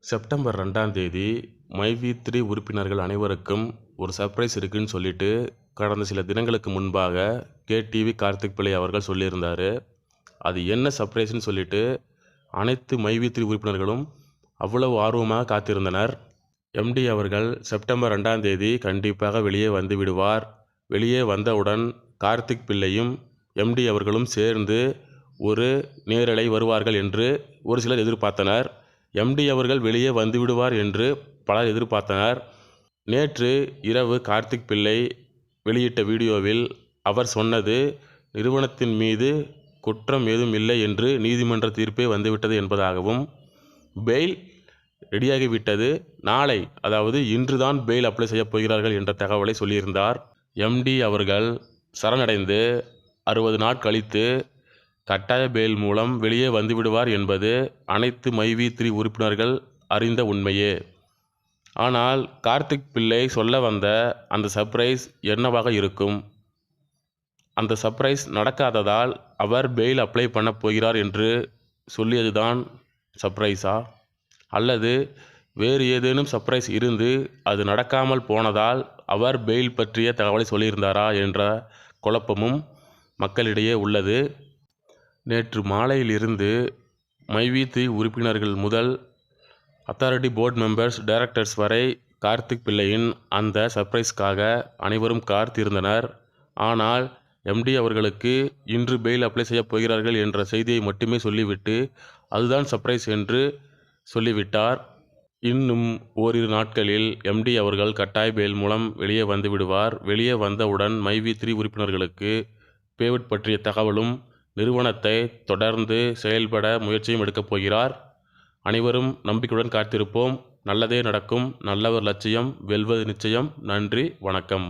September 2ஆம் தேதி மைவி3 உறுப்பினர்கள் அனைவருக்கும் ஒரு சர்ப்ரைஸ் இருக்குன்னு சொல்லிட்டு கடந்த சில தினங்களுக்கு முன்பாக கேடிவி கார்த்திக் பிள்ளை அவர்கள் சொல்லியிருந்தார். அது என்ன சர்ப்ரைஸ்ன்னு சொல்லிட்டு அனைத்து மைவி3 உறுப்பினர்களும் அவ்வளவு ஆர்வமாக காத்திருந்தனர். எம்டி அவர்கள் செப்டம்பர் 2ஆம் தேதி கண்டிப்பாக வெளியே வந்து விடுவார். வெளியே வந்தவுடன் கார்த்திக் பிள்ளையும் எம்டி அவர்களும் சேர்ந்து ஒரு நேரலை வருவார்கள் என்று ஒரு சிலர் எதிர்பார்த்தனர். எம்டி அவர்கள் வெளியே வந்து விடுவார் என்று பலர் எதிர்பார்த்தனர். நேற்று இரவு கார்த்திக் பிள்ளை வெளியிட்ட வீடியோவில் அவர் சொன்னது நிறுவனத்தின் மீது குற்றம் ஏதும் இல்லை என்று நீதிமன்ற தீர்ப்பே வந்துவிட்டது என்பதாகவும், பெயில் ரெடியாகிவிட்டது, நாளை அதாவது இன்றுதான் பெயில் அப்ளை செய்யப் போகிறார்கள் என்ற தகவலை சொல்லியிருந்தார். எம்டி அவர்கள் சரணடைந்து 60 நாள் கழித்து கட்டாய பெயில் மூலம் வெளியே வந்துவிடுவார் என்பது அனைத்து மைவி3 உறுப்பினர்கள் அறிந்த உண்மையே. ஆனால் கார்த்திக் பிள்ளை சொல்ல வந்த அந்த சர்ப்ரைஸ் என்னவாக இருக்கும்? அந்த சர்ப்ரைஸ் நடக்காததால் அவர் பெயில் அப்ளை பண்ண போகிறார் என்று சொல்லியதுதான் சர்ப்ரைஸா? அல்லது வேறு ஏதேனும் சர்ப்ரைஸ் இருந்து அது நடக்காமல் போனதால் அவர் பெயில் பற்றிய தகவலை சொல்லியிருந்தாரா என்ற குழப்பமும் மக்களிடையே உள்ளது. நேற்று மாலையிலிருந்து மைவி3 உறுப்பினர்கள் முதல் அத்தாரிட்டி போர்டு மெம்பர்ஸ், டைரக்டர்ஸ் வரை கார்த்திக் பிள்ளையின் அந்த சர்ப்ரைஸ்க்காக அனைவரும் காத்திருந்தனர். ஆனால் எம்டி அவர்களுக்கு இன்று பெயில் அப்ளை செய்யப் போகிறார்கள் என்ற செய்தியை மட்டுமே சொல்லிவிட்டு அதுதான் சர்ப்ரைஸ் என்று சொல்லிவிட்டார். இன்னும் ஓரிரு நாட்களில் எம்டி அவர்கள் கட்டாய பெயில் மூலம் வெளியே வந்து விடுவார். வெளியே வந்தவுடன் மைவி3 உறுப்பினர்களுக்கு பேவுட் பற்றிய தகவலும், நிறுவனத்தை தொடர்ந்து செயல்பட முயற்சியும் எடுக்கப் போகிறார். அனைவரும் நம்பிக்கையுடன் காத்திருப்போம். நல்லதே நடக்கும். நல்லவர் லட்சியம் வெல்வது நிச்சயம். நன்றி, வணக்கம்.